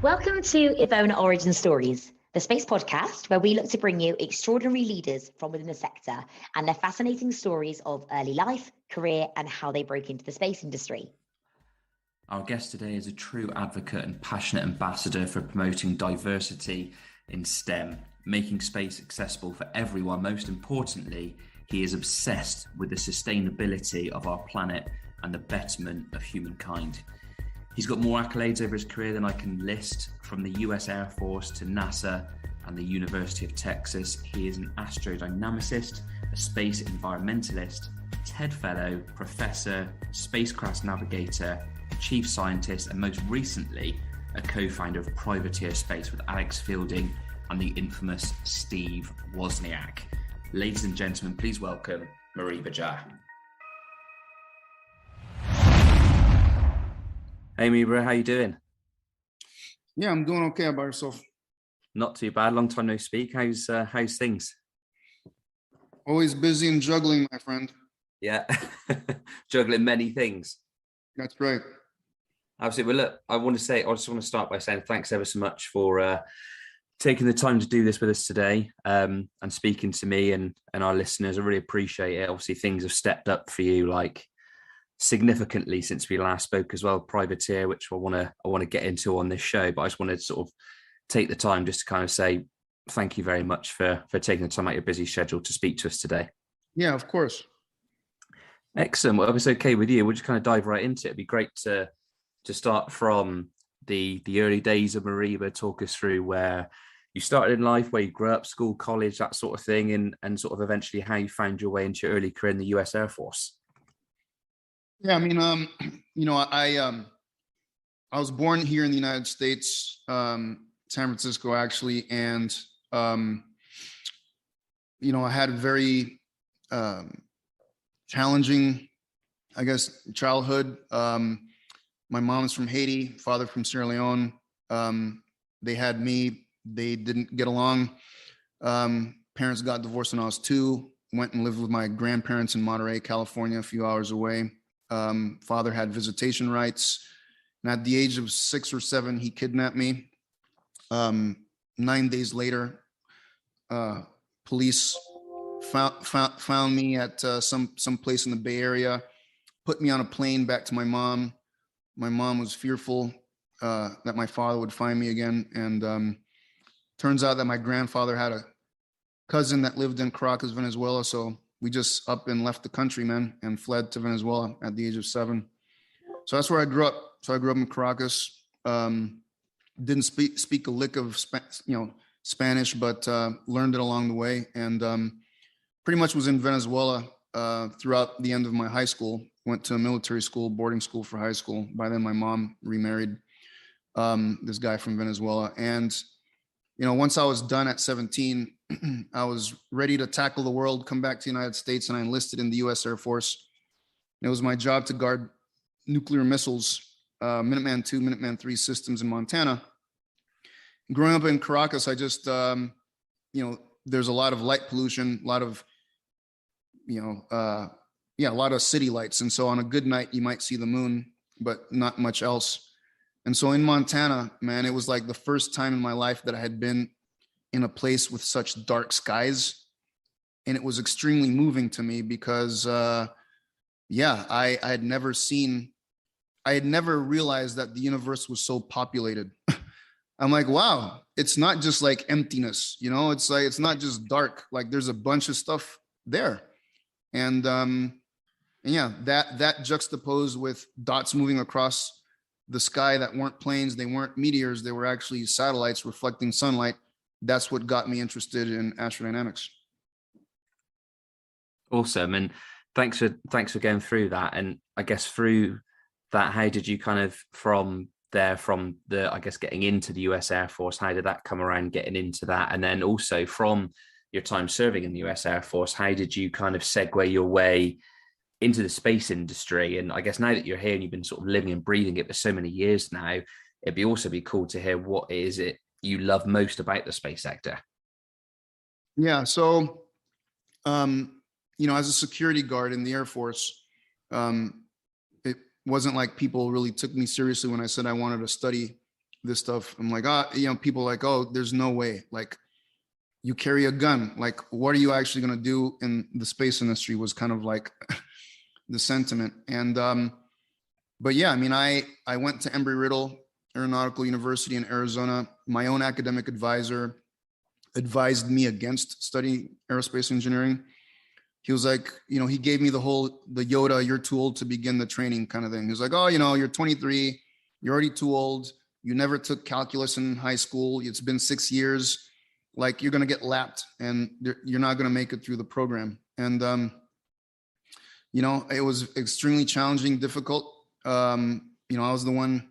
Welcome to EVONA Origin Stories, the space podcast where we look to bring you extraordinary leaders from within the sector and their fascinating stories of early life, career, and how they broke into the space industry. Our guest today is a true advocate and passionate ambassador for promoting diversity in STEM, making space accessible for everyone. Most importantly, he is obsessed with the sustainability of our planet and the betterment of humankind. He's got more accolades over his career than I can list, from the US Air Force to NASA and the University of Texas. He is an Astrodynamicist, a space environmentalist, TED Fellow, Professor, Spacecraft Navigator, Chief Scientist, and most recently, a co-founder of Privateer Space with Alex Fielding and the infamous Steve Wozniak. Ladies and gentlemen, please welcome Moriba Jah. Hey Moriba, how you doing? Yeah, I'm doing okay. How about yourself? Not too bad. Long time no speak. How's things? Always busy and juggling, my friend. Yeah, juggling many things. That's right. Absolutely. Well, look, I just want to start by saying thanks ever so much for taking the time to do this with us today, and speaking to me and our listeners. I really appreciate it. Obviously, things have stepped up for you, like significantly since we last spoke as well. Privateer, which I want to get into on this show, but I just wanted to sort of take the time just to kind of say thank you very much for taking the time out of your busy schedule to speak to us today. Yeah, of course. Excellent. Well, if it's okay with you, we'll just kind of dive right into it. It'd be great to start from the early days of Moriba. Talk us through where you started in life, where you grew up, school, college, that sort of thing, and sort of eventually how you found your way into your early career in the US Air Force. Yeah, I mean, I was born here in the United States, San Francisco, actually, and I had a very challenging, I guess, childhood. My mom's from Haiti, father from Sierra Leone. They had me. They didn't get along. Parents got divorced when I was 2. Went and lived with my grandparents in Monterey, California, a few hours away. Father had visitation rights, and at the age of 6 or 7, he kidnapped me. 9 days later, police found me at some place in the Bay Area, put me on a plane back to my mom. My mom was fearful that my father would find me again, and turns out that my grandfather had a cousin that lived in Caracas, Venezuela, so we just up and left the country, man, and fled to Venezuela at the age of 7. So that's where I grew up. So I grew up in Caracas. Didn't speak a lick of Spanish, but learned it along the way, and pretty much was in Venezuela throughout the end of my high school. Went to a military school, boarding school for high school. By then, my mom remarried this guy from Venezuela, and once I was done at 17, I was ready to tackle the world, come back to the United States, and I enlisted in the US Air Force. It was my job to guard nuclear missiles, Minuteman II, Minuteman III systems in Montana. Growing up in Caracas, I just, there's a lot of light pollution, a lot of, a lot of city lights. And so on a good night, you might see the moon, but not much else. And so in Montana, man, it was like the first time in my life that I had been in a place with such dark skies. And it was extremely moving to me because, I had never realized that the universe was so populated. I'm like, wow, it's not just like emptiness, it's like, it's not just dark. Like there's a bunch of stuff there. And that juxtaposed with dots moving across the sky that weren't planes, they weren't meteors, they were actually satellites reflecting sunlight. That's what got me interested in astrodynamics. Awesome. And thanks for going through that. And I guess through that, how did you kind of from the, I guess, getting into the US Air Force, how did that come around, getting into that? And then also from your time serving in the US Air Force, how did you kind of segue your way into the space industry? And I guess now that you're here and you've been sort of living and breathing it for so many years now, it'd also be cool to hear what is it you love most about the space sector. Yeah. So, as a security guard in the Air Force, it wasn't like people really took me seriously when I said I wanted to study this stuff. I'm like, people are like, oh, there's no way. Like, you carry a gun. Like, what are you actually going to do in the space industry was kind of like the sentiment. And, but yeah, I mean, I went to Embry-Riddle Aeronautical University in Arizona. My own academic advisor advised me against studying aerospace engineering. He was like, he gave me the Yoda, you're too old to begin the training kind of thing. He was like, oh, you're 23, you're already too old. You never took calculus in high school. It's been 6 years. Like, you're going to get lapped and you're not going to make it through the program. And, it was extremely challenging, difficult. I was the one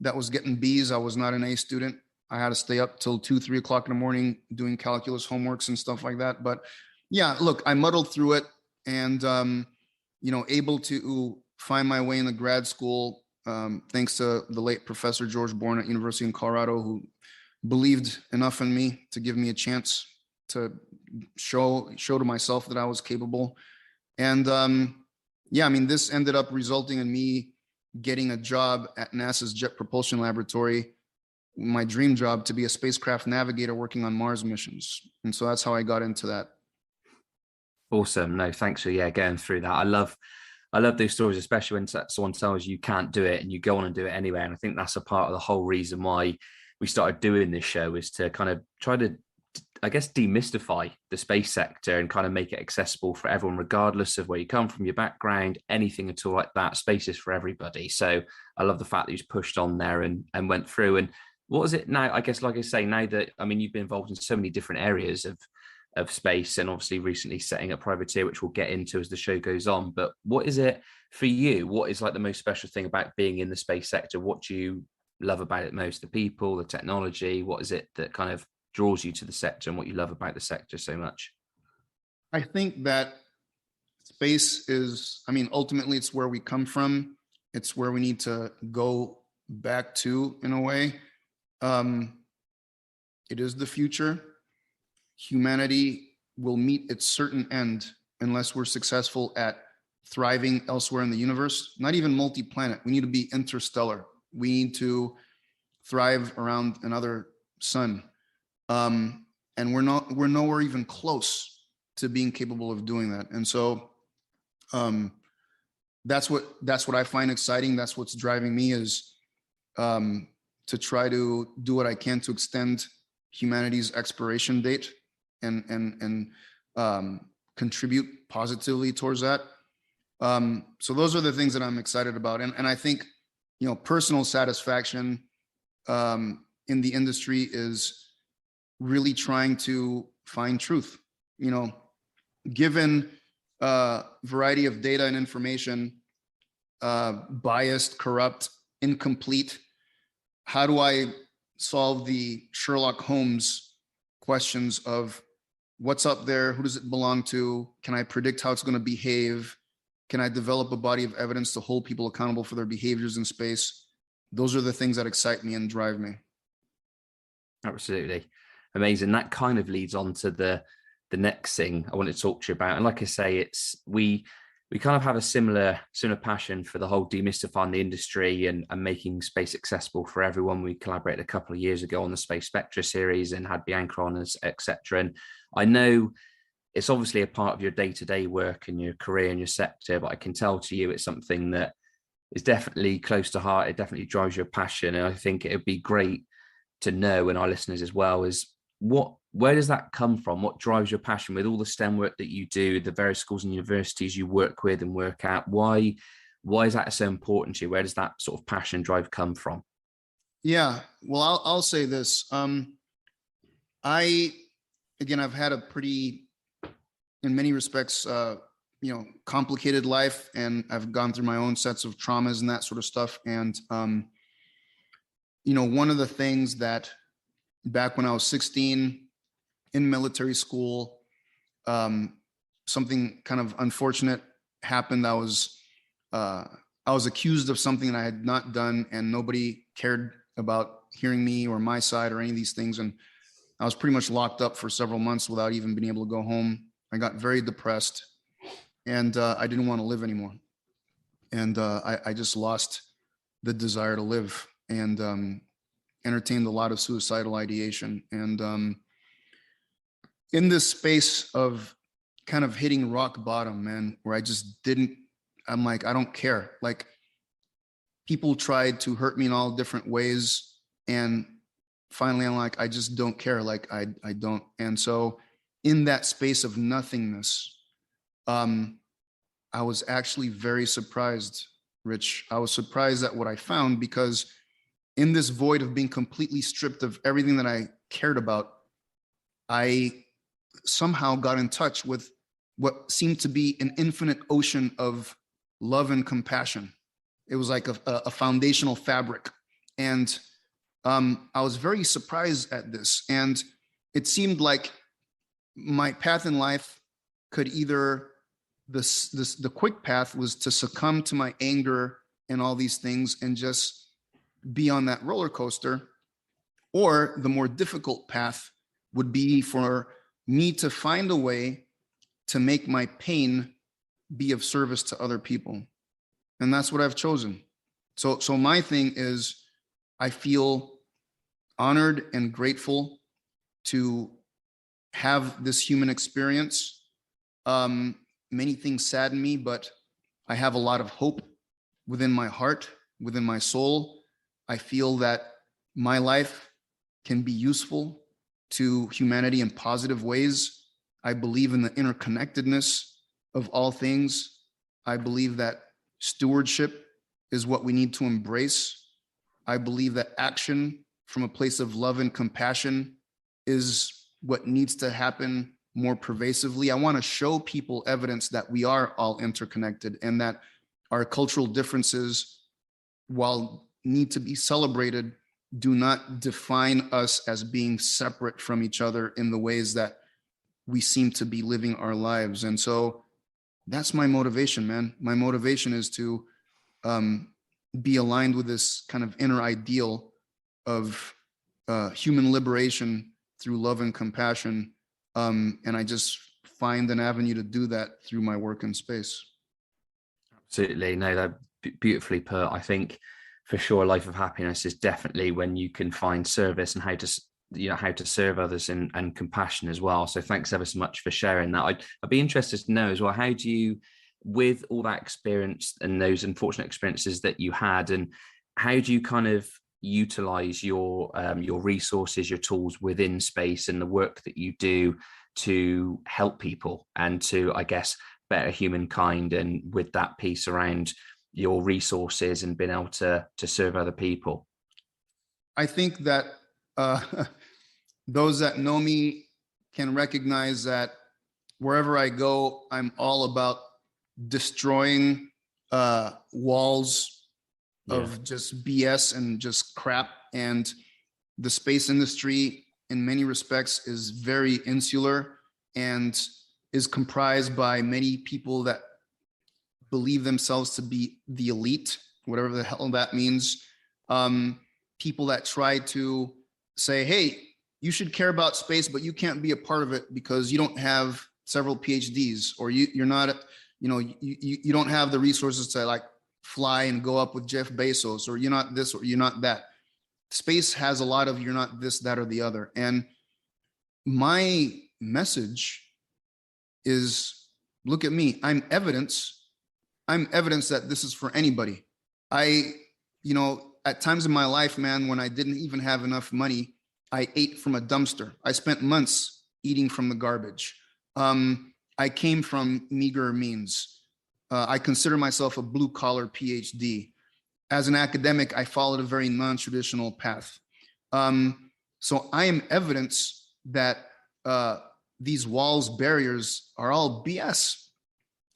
that was getting B's. I was not an A student. I had to stay up till 2-3 o'clock in the morning doing calculus homeworks and stuff like that. But yeah, look, I muddled through it and, able to find my way in the grad school, thanks to the late Professor George Bourne at University in Colorado, who believed enough in me to give me a chance to show to myself that I was capable. And this ended up resulting in me getting a job at NASA's Jet Propulsion Laboratory, my dream job, to be a spacecraft navigator working on Mars missions. And so that's how I got into that. Awesome. No, thanks for going through that. I love those stories, especially when someone tells you can't do it and you go on and do it anyway. And I think that's a part of the whole reason why we started doing this show, is to kind of try to, I guess, demystify the space sector and kind of make it accessible for everyone, regardless of where you come from, your background, anything at all like that. Space is for everybody. So I love the fact that you've pushed on there and went through. And what is it now? I guess, like I say, now that, you've been involved in so many different areas of space, and obviously recently setting up Privateer, which we'll get into as the show goes on. But what is it for you? What is like the most special thing about being in the space sector? What do you love about it most? The people, the technology? What is it that kind of draws you to the sector, and what you love about the sector so much? I think that space is, ultimately it's where we come from. It's where we need to go back to, in a way. It is the future. Humanity will meet its certain end unless we're successful at thriving elsewhere in the universe. Not even multi-planet. We need to be interstellar. We need to thrive around another sun. And we're nowhere even close to being capable of doing that. And so that's what I find exciting. That's what's driving me, is to try to do what I can to extend humanity's expiration date and contribute positively towards that. So those are the things that I'm excited about. And I think, personal satisfaction in the industry is really trying to find truth. Given a variety of data and information, biased, corrupt, incomplete, how do I solve the Sherlock Holmes questions of what's up there? Who does it belong to? Can I predict how it's going to behave? Can I develop a body of evidence to hold people accountable for their behaviors in space? Those are the things that excite me and drive me. Absolutely. Amazing. That kind of leads on to the next thing I want to talk to you about. And like I say, we kind of have a similar passion for the whole demystifying the industry and making space accessible for everyone. We collaborated a couple of years ago on the Space Spectra series and had Bianca on us, etc. And I know it's obviously a part of your day-to-day work and your career and your sector, but I can tell to you it's something that is definitely close to heart. It definitely drives your passion. And I think it would be great to know, and our listeners as well, is where does that come from? What drives your passion with all the STEM work that you do, the various schools and universities you work with and work at? Why is that so important to you? Where does that sort of passion drive come from? Yeah, well, I'll say this. I've had a pretty, in many respects, complicated life, and I've gone through my own sets of traumas and that sort of stuff. And, one of the things that back when I was 16 in military school, something kind of unfortunate happened. I was accused of something that I had not done, and nobody cared about hearing me or my side or any of these things. And I was pretty much locked up for several months without even being able to go home. I got very depressed, and I didn't want to live anymore. And I just lost the desire to live. And entertained a lot of suicidal ideation. And in this space of kind of hitting rock bottom, man, where I'm like, I don't care. Like, people tried to hurt me in all different ways. And finally, I'm like, I just don't care. Like, I don't. And so in that space of nothingness, I was actually very surprised, Rich. I was surprised at what I found, because in this void of being completely stripped of everything that I cared about, I somehow got in touch with what seemed to be an infinite ocean of love and compassion. It was like a foundational fabric. And I was very surprised at this. And it seemed like my path in life could either, the quick path was to succumb to my anger and all these things and just be on that roller coaster, or the more difficult path would be for me to find a way to make my pain be of service to other people. And that's what I've chosen. So my thing is, I feel honored and grateful to have this human experience. Many things sadden me, but I have a lot of hope within my heart, within my soul. I feel that my life can be useful to humanity in positive ways. I believe in the interconnectedness of all things. I believe that stewardship is what we need to embrace. I believe that action from a place of love and compassion is what needs to happen more pervasively. I want to show people evidence that we are all interconnected, and that our cultural differences, while need to be celebrated, do not define us as being separate from each other in the ways that we seem to be living our lives. And so that's my motivation, man. My motivation is to be aligned with this kind of inner ideal of human liberation through love and compassion. And I just find an avenue to do that through my work in space. Absolutely. No, that beautifully put. I think for sure, a life of happiness is definitely when you can find service and how to serve others and compassion as well. So thanks ever so much for sharing that. I'd be interested to know as well, how do you, with all that experience and those unfortunate experiences that you had, and how do you kind of utilize your resources, your tools within space and the work that you do to help people and to, I guess, better humankind, and with that piece around your resources and being able to serve other people? I think that those that know me can recognize that wherever I go, I'm all about destroying walls of just BS and just crap. And the space industry, in many respects, is very insular and is comprised by many people that believe themselves to be the elite, whatever the hell that means. People that try to say, hey, you should care about space, but you can't be a part of it because you don't have several PhDs, or you're not, you don't have the resources to like fly and go up with Jeff Bezos, or you're not this, or you're not that. Space has a lot of you're not this, that, or the other. And my message is, look at me. I'm evidence that this is for anybody. At times in my life, man, when I didn't even have enough money, I ate from a dumpster. I spent months eating from the garbage. I came from meager means. I consider myself a blue-collar PhD. As an academic, I followed a very non-traditional path. So I am evidence that these walls, barriers are all BS,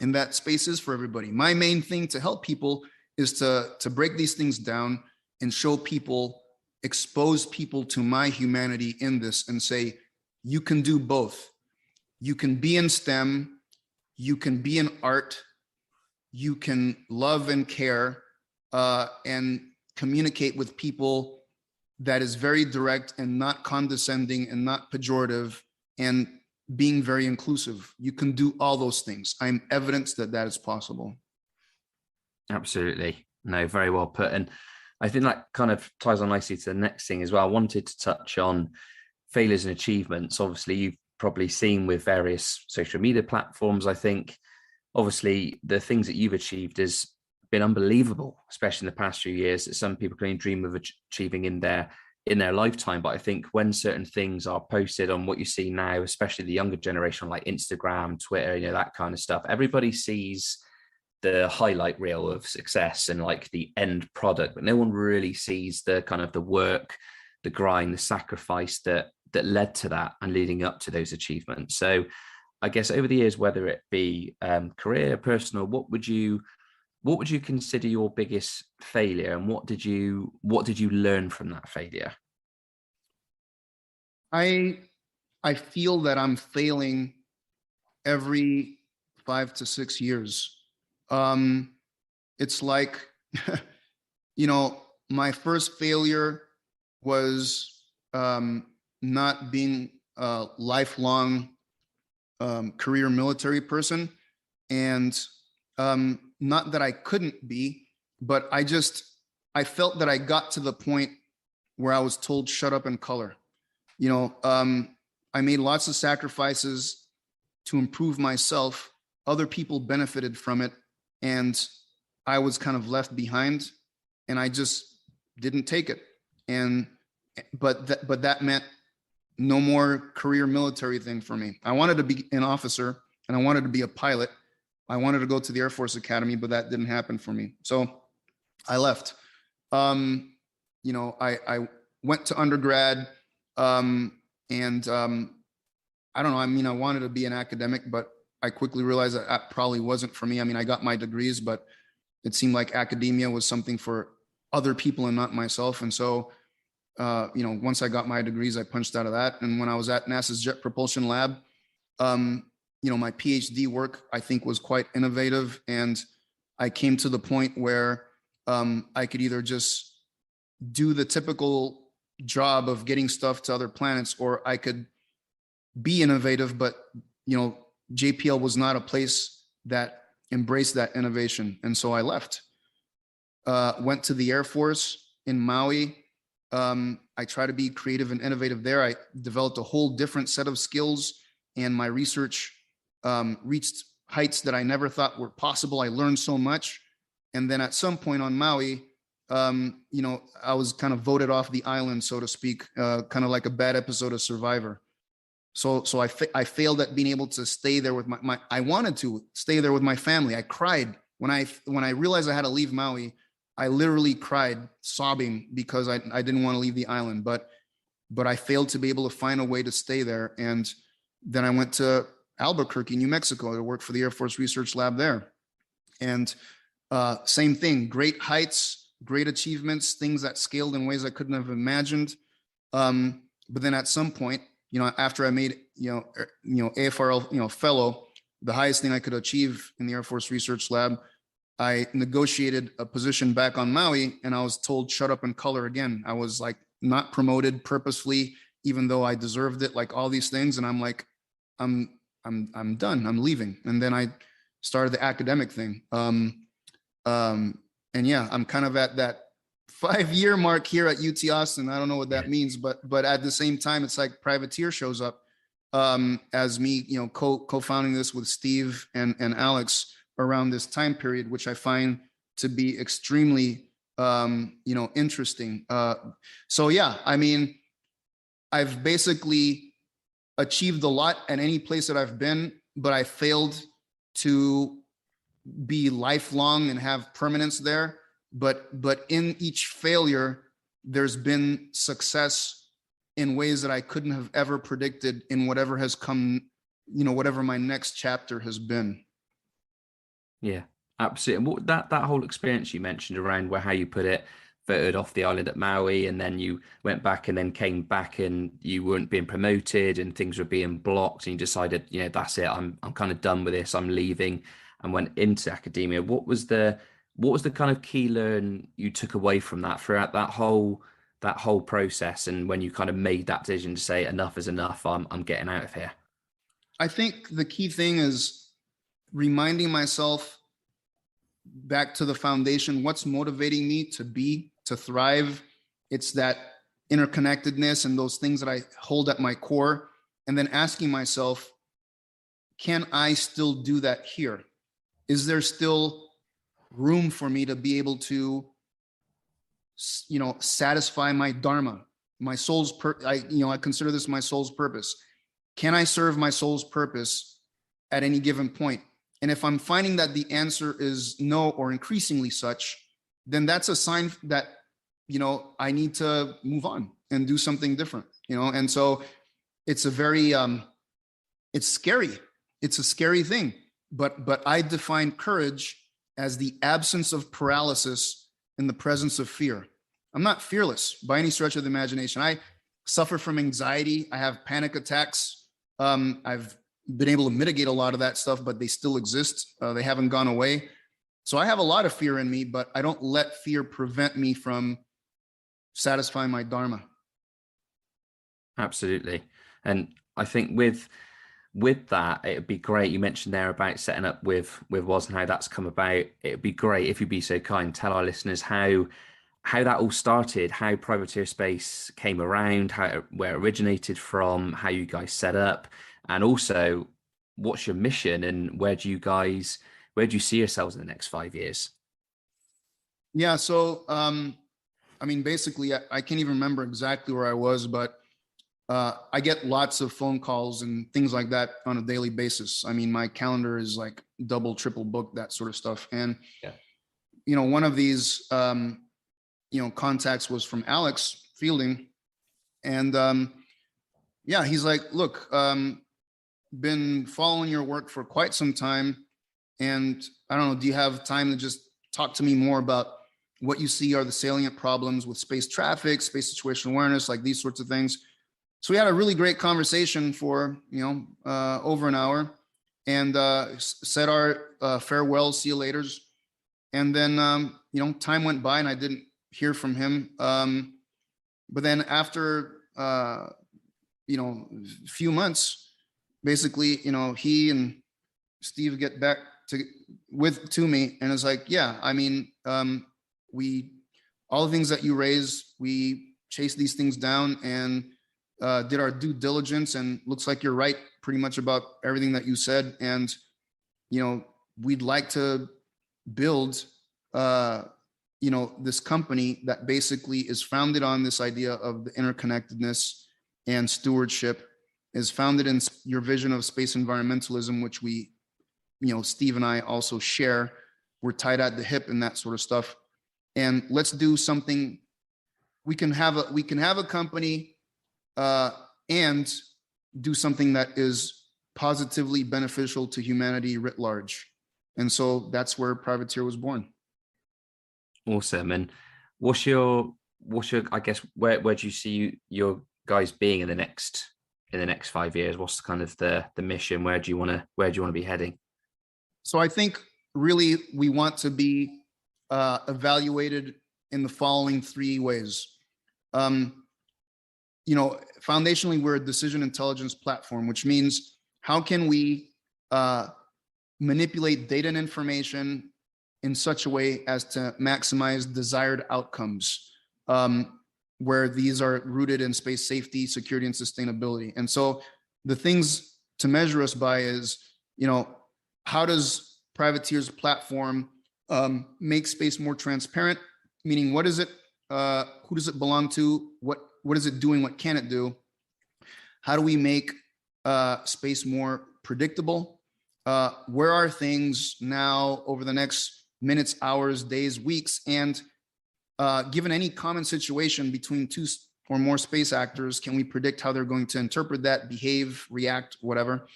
and that space is for everybody. My main thing to help people is to break these things down and show people, expose people to my humanity in this, and say, you can do both. You can be in STEM, you can be in art, you can love and care, and communicate with people that is very direct and not condescending and not pejorative, and being very inclusive. You can do all those things. I'm evidence that that is possible. Absolutely. No, very well put. And I think that kind of ties on nicely to the next thing as well. I wanted to touch on failures and achievements. Obviously, you've probably seen with various social media platforms, I think, obviously, the things that you've achieved has been unbelievable, especially in the past few years, that some people can only dream of achieving in their lifetime. But I think when certain things are posted on what you see now, especially the younger generation, like Instagram, Twitter, that kind of stuff, everybody sees the highlight reel of success and like the end product, but no one really sees the kind of the work, the grind, the sacrifice that led to that and leading up to those achievements. So I guess over the years, whether it be career, personal, what would you consider your biggest failure, and what did you learn from that failure? I feel that I'm failing every 5 to 6 years. It's like, my first failure was not being a lifelong career military person. And not that I couldn't be, but I felt that I got to the point where I was told, shut up and color. I made lots of sacrifices to improve myself. Other people benefited from it, and I was kind of left behind, and I just didn't take it. But that meant no more career military thing for me. I wanted to be an officer, and I wanted to be a pilot. I wanted to go to the Air Force Academy, but that didn't happen for me. So I left. I went to undergrad, and I don't know. I wanted to be an academic, but I quickly realized that probably wasn't for me. I got my degrees, but it seemed like academia was something for other people and not myself. And so, once I got my degrees, I punched out of that. And when I was at NASA's Jet Propulsion Lab, my PhD work, I think, was quite innovative. And I came to the point where I could either just do the typical job of getting stuff to other planets, or I could be innovative, but, JPL was not a place that embraced that innovation. And so I left, went to the Air Force in Maui. I try to be creative and innovative there. I developed a whole different set of skills, and my research reached heights that I never thought were possible. I learned so much. And then at some point on Maui, I was kind of voted off the island, so to speak, kind of like a bad episode of Survivor. So I failed at being able to stay there with I wanted to stay there with my family. I cried when I realized I had to leave Maui. I literally cried, sobbing, because I didn't want to leave the island, but I failed to be able to find a way to stay there. And then I went to Albuquerque, New Mexico, to work for the Air Force Research Lab there. And same thing, great heights, great achievements, things that scaled in ways I couldn't have imagined. But then at some point, after I made, AFRL, fellow, the highest thing I could achieve in the Air Force Research Lab, I negotiated a position back on Maui, and I was told, shut up and color again. I was like not promoted purposefully, even though I deserved it, like all these things. And I'm like, I'm done. I'm leaving. And then I started the academic thing. And yeah, I'm kind of at that 5-year mark here at UT Austin. I don't know what that means, but at the same time, it's like Privateer shows up as me, co-founding this with Steve and Alex around this time period, which I find to be extremely, interesting. So yeah, I've basically achieved a lot at any place that I've been, but I failed to be lifelong and have permanence there. But in each failure, there's been success in ways that I couldn't have ever predicted in whatever has come, whatever my next chapter has been. Yeah, absolutely. And what that whole experience you mentioned around how you put it, voted off the island at Maui, and then you went back and then came back and you weren't being promoted and things were being blocked, and you decided, that's it. I'm kind of done with this. I'm leaving, and went into academia. What was the kind of key learn you took away from that throughout that whole process, and when you kind of made that decision to say enough is enough, I'm getting out of here? I think the key thing is reminding myself back to the foundation, what's motivating me to to thrive. It's that interconnectedness and those things that I hold at my core, and then asking myself, can I still do that here? Is there still room for me to be able to, satisfy my dharma, my soul's I consider this my soul's purpose. Can I serve my soul's purpose at any given point? And if I'm finding that the answer is no, or increasingly such, then that's a sign that, I need to move on and do something different, And so it's a very, it's scary. It's a scary thing, but I define courage as the absence of paralysis in the presence of fear. I'm not fearless by any stretch of the imagination. I suffer from anxiety. I have panic attacks. I've been able to mitigate a lot of that stuff, but they still exist. They haven't gone away. So I have a lot of fear in me, but I don't let fear prevent me from satisfying my dharma. Absolutely. And I think with that, it'd be great. You mentioned there about setting up with Woz and how that's come about. It'd be great if you'd be so kind, tell our listeners how that all started, how Privateer Space came around, where it originated from, how you guys set up, and also what's your mission and where do you see yourselves in the next 5 years? Yeah. So, basically I can't even remember exactly where I was, but I get lots of phone calls and things like that on a daily basis. My calendar is like double, triple booked, that sort of stuff. And, one of these, contacts was from Alex Fielding. And he's like, look, been following your work for quite some time. And I don't know, do you have time to just talk to me more about what you see are the salient problems with space traffic, space situational awareness, like these sorts of things? So we had a really great conversation for, over an hour, and said our farewell, see you laters. And then, time went by and I didn't hear from him. But then after, a few months, basically, he and Steve get back to me, and it's like, all the things that you raised, we chased these things down and did our due diligence, and looks like you're right pretty much about everything that you said. And, we'd like to build, this company that basically is founded on this idea of the interconnectedness and stewardship, is founded in your vision of space environmentalism, which we, Steve and I also share. We're tied at the hip and that sort of stuff. And let's do something. We can have a company and do something that is positively beneficial to humanity writ large. And so that's where Privateer was born. Awesome. And what's your I guess, where do you see your guys being in the next 5 years? What's kind of the mission? Where do you want to be heading? So I think really we want to be evaluated in the following 3 ways. Foundationally, we're a decision intelligence platform, which means how can we manipulate data and information in such a way as to maximize desired outcomes, where these are rooted in space safety, security, and sustainability. And so the things to measure us by is, how does Privateer's platform make space more transparent? Meaning, what is it? Who does it belong to? What is it doing? What can it do? How do we make space more predictable? Where are things now over the next minutes, hours, days, weeks? And given any common situation between 2 or more space actors, can we predict how they're going to interpret that, behave, react, whatever?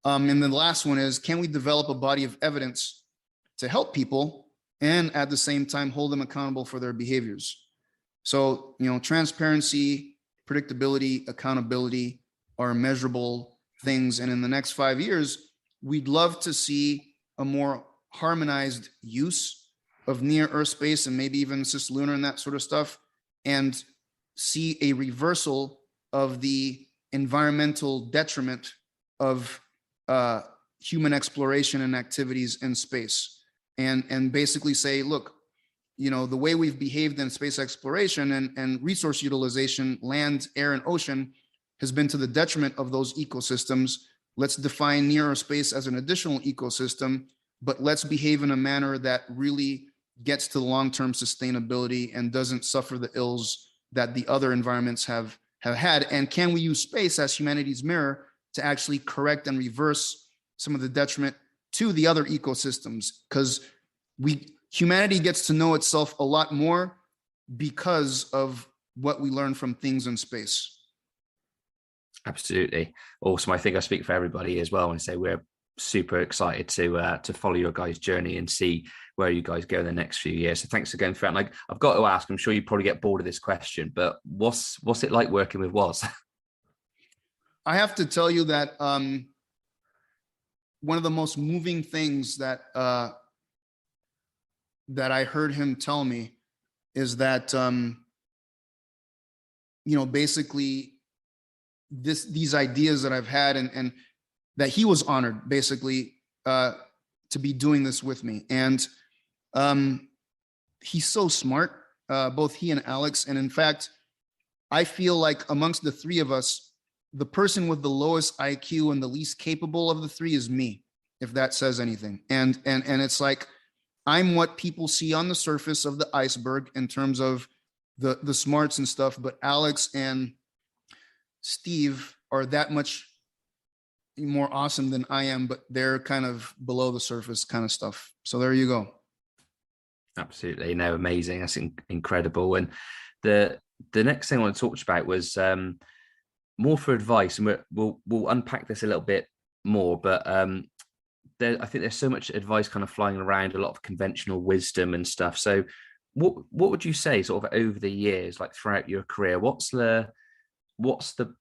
And then the last one is, can we develop a body of evidence to help people and at the same time hold them accountable for their behaviors? So, transparency, predictability, accountability are measurable things. And in the next 5 years, we'd love to see a more harmonized use of near Earth space and maybe even cislunar and that sort of stuff, and see a reversal of the environmental detriment of human exploration and activities in space, and basically say, look, the way we've behaved in space exploration and resource utilization, land, air, and ocean, has been to the detriment of those ecosystems. Let's define nearer space as an additional ecosystem, but let's behave in a manner that really gets to long-term sustainability and doesn't suffer the ills that the other environments have had. And can we use space as humanity's mirror to actually correct and reverse some of the detriment to the other ecosystems? Because humanity gets to know itself a lot more because of what we learn from things in space. Absolutely. Awesome. I think I speak for everybody as well and say we're super excited to follow your guys' journey and see where you guys go in the next few years. So thanks again for that. Like, I've got to ask, I'm sure you probably get bored of this question, but what's it like working with Woz? I have to tell you that one of the most moving things that I heard him tell me is that basically these ideas that I've had and that he was honored basically to be doing this with me. And he's so smart, both he and Alex. And in fact, I feel like amongst the three of us, the person with the lowest IQ and the least capable of the three is me, if that says anything. And it's like, I'm what people see on the surface of the iceberg in terms of the smarts and stuff, but Alex and Steve are that much more awesome than I am, but they're kind of below the surface kind of stuff. So there you go. Absolutely. No, amazing. That's incredible. And the next thing I want to talk about was more for advice, and we'll unpack this a little bit more, but I think there's so much advice kind of flying around, a lot of conventional wisdom and stuff. So what would you say sort of over the years, like throughout your career, what's the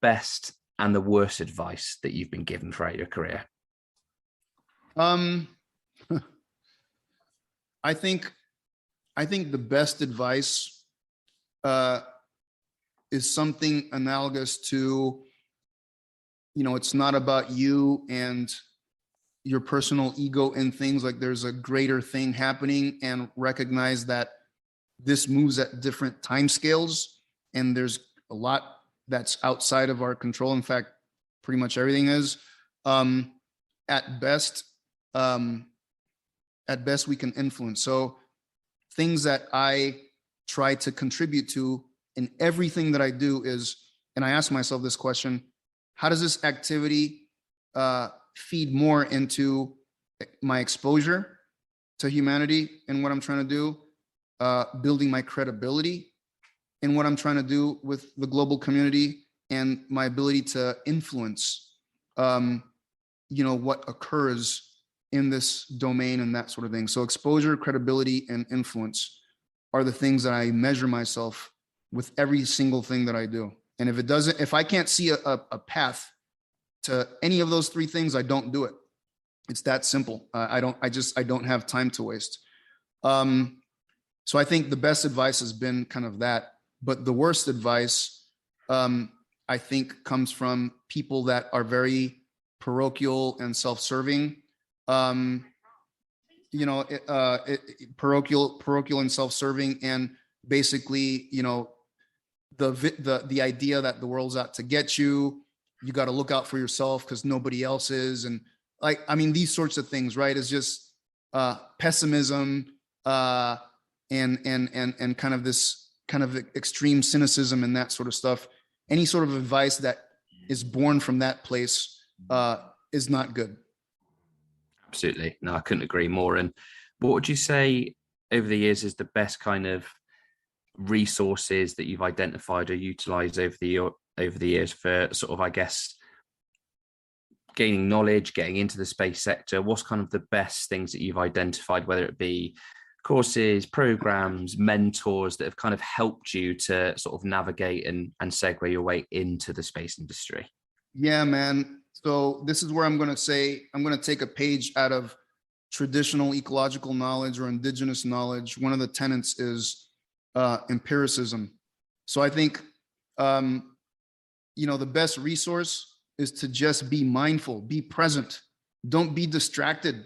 best and the worst advice that you've been given throughout your career? I think the best advice is something analogous to, it's not about you and your personal ego and things. Like, there's a greater thing happening, and recognize that this moves at different timescales, and there's a lot that's outside of our control. In fact, pretty much everything is. At best, we can influence. So things that I try to contribute to in everything that I do is, and I ask myself this question: how does this activity feed more into my exposure to humanity and what I'm trying to do, building my credibility in what I'm trying to do with the global community, and my ability to influence, what occurs in this domain and that sort of thing. So exposure, credibility, and influence are the things that I measure myself with every single thing that I do. And if I can't see a path to any of those three things, I don't do it. It's that simple. I don't have time to waste. So I think the best advice has been kind of that. But the worst advice, I think, comes from people that are very parochial and self-serving. Parochial and self-serving, and basically, the idea that the world's out to get you. You got to look out for yourself because nobody else is, and these sorts of things, right? Is just pessimism and kind of this kind of extreme cynicism and that sort of stuff. Any sort of advice that is born from that place is not good. Absolutely. No, I couldn't agree more. And what would you say over the years is the best kind of resources that you've identified or utilized over the years for sort of, I guess, gaining knowledge, getting into the space sector? What's kind of the best things that you've identified, whether it be courses, programs, mentors that have kind of helped you to sort of navigate and segue your way into the space industry? Yeah, man. So this is where I'm going to take a page out of traditional ecological knowledge or indigenous knowledge. One of the tenets is empiricism. So I think, the best resource is to just be mindful, be present. Don't be distracted.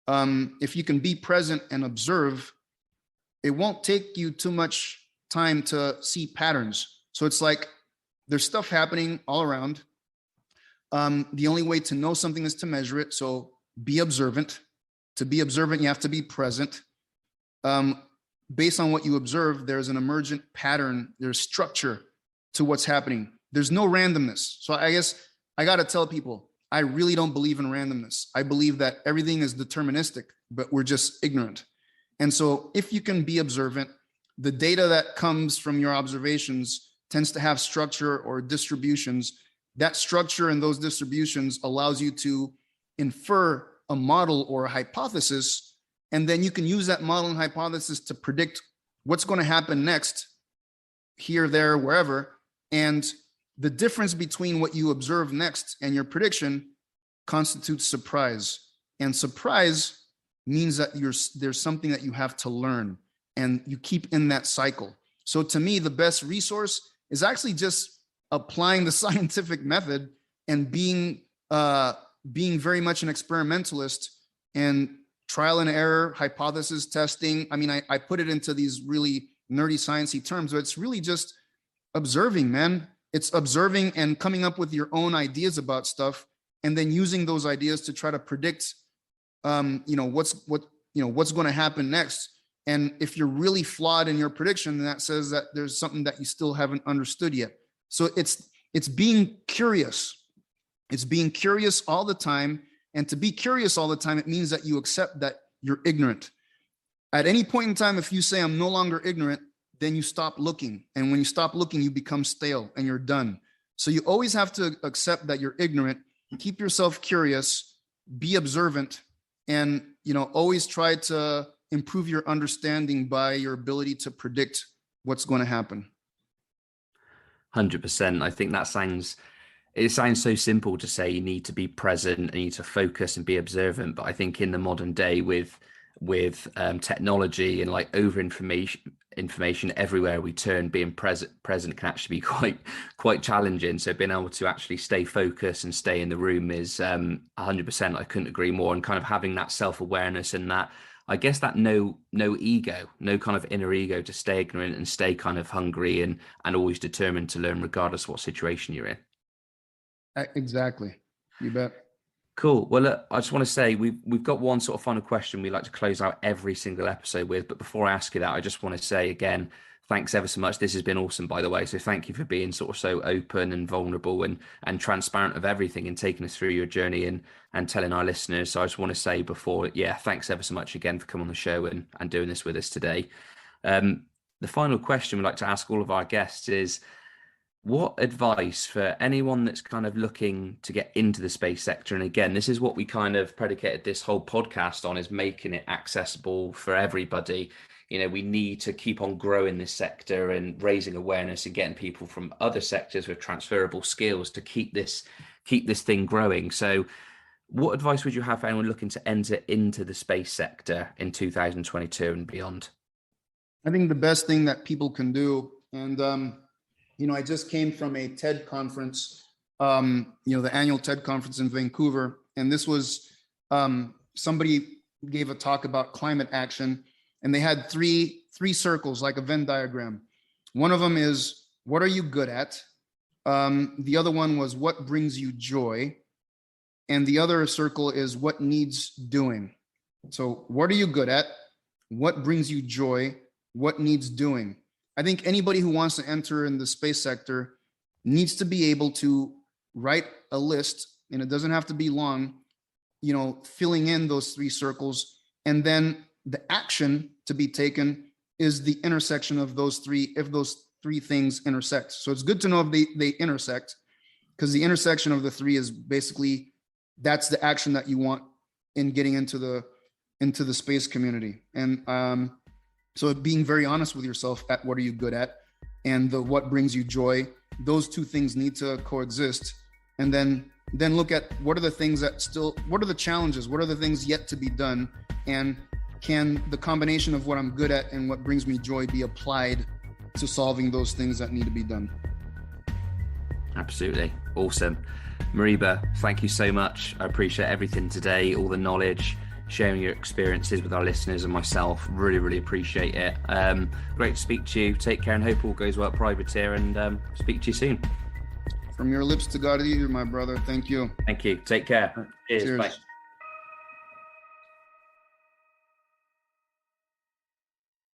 If you can be present and observe, it won't take you too much time to see patterns. So it's like there's stuff happening all around. The only way to know something is to measure it. So be observant. To be observant, you have to be present. Based on what you observe, there's an emergent pattern. There's structure to what's happening. There's no randomness. So I guess I got to tell people, I really don't believe in randomness. I believe that everything is deterministic, but we're just ignorant. And so if you can be observant, the data that comes from your observations tends to have structure or distributions. That structure and those distributions allows you to infer a model or a hypothesis, and then you can use that model and hypothesis to predict what's going to happen next, here, there, wherever. And the difference between what you observe next and your prediction constitutes surprise. And surprise means that there's something that you have to learn, and you keep in that cycle. So to me, the best resource is actually just applying the scientific method and being very much an experimentalist and trial and error, hypothesis testing. I mean, I put it into these really nerdy sciencey terms, but it's really just observing, man. It's observing and coming up with your own ideas about stuff, and then using those ideas to try to predict, what's going to happen next. And if you're really flawed in your prediction, then that says that there's something that you still haven't understood yet. So it's being curious. It's being curious all the time. And to be curious all the time, it means that you accept that you're ignorant. At any point in time, if you say, I'm no longer ignorant, then you stop looking. And when you stop looking, you become stale and you're done. So you always have to accept that you're ignorant, keep yourself curious, be observant, and, always try to improve your understanding by your ability to predict what's going to happen. 100%. I think it sounds so simple to say you need to be present and you need to focus and be observant. But I think in the modern day with technology and like over information everywhere we turn, being present can actually be quite challenging. So being able to actually stay focused and stay in the room is 100%. I couldn't agree more. And kind of having that self-awareness and that, I guess, that no ego, no kind of inner ego to stay ignorant and stay kind of hungry and always determined to learn regardless of what situation you're in. Exactly. You bet. Cool. Well, look, I just want to say we've got one sort of final question we like to close out every single episode with. But before I ask you that, I just want to say again, thanks ever so much. This has been awesome, by the way. So thank you for being sort of so open and vulnerable and transparent of everything and taking us through your journey and telling our listeners. So I just want to say thanks ever so much again for coming on the show and doing this with us today. The final question we'd like to ask all of our guests is, what advice for anyone that's kind of looking to get into the space sector? And again, this is what we kind of predicated this whole podcast on, is making it accessible for everybody. We need to keep on growing this sector and raising awareness and getting people from other sectors with transferable skills to keep this thing growing. So what advice would you have for anyone looking to enter into the space sector in 2022 and beyond? I think the best thing that people can do, and I just came from a TED conference, the annual TED conference in Vancouver. And this was, somebody gave a talk about climate action, and they had three circles, like a Venn diagram. One of them is, what are you good at? The other one was, what brings you joy? And the other circle is, what needs doing? So what are you good at? What brings you joy? What needs doing? I think anybody who wants to enter in the space sector needs to be able to write a list, and it doesn't have to be long, filling in those three circles. And then the action to be taken is the intersection of those three, if those three things intersect. So it's good to know if they intersect, because the intersection of the three is basically, that's the action that you want in getting into the space community. And so being very honest with yourself at what are you good at and what brings you joy, those two things need to coexist. And then look at what are the things what are the challenges? What are the things yet to be done? And can the combination of what I'm good at and what brings me joy be applied to solving those things that need to be done? Absolutely. Awesome. Moriba, thank you so much. I appreciate everything today, all the knowledge. sharing your experiences with our listeners and myself. Really, really appreciate it. Great to speak to you. Take care and hope all goes well at Privateer, and speak to you soon. From your lips to God's ear, my brother. Thank you. Thank you. Take care. Cheers. Bye.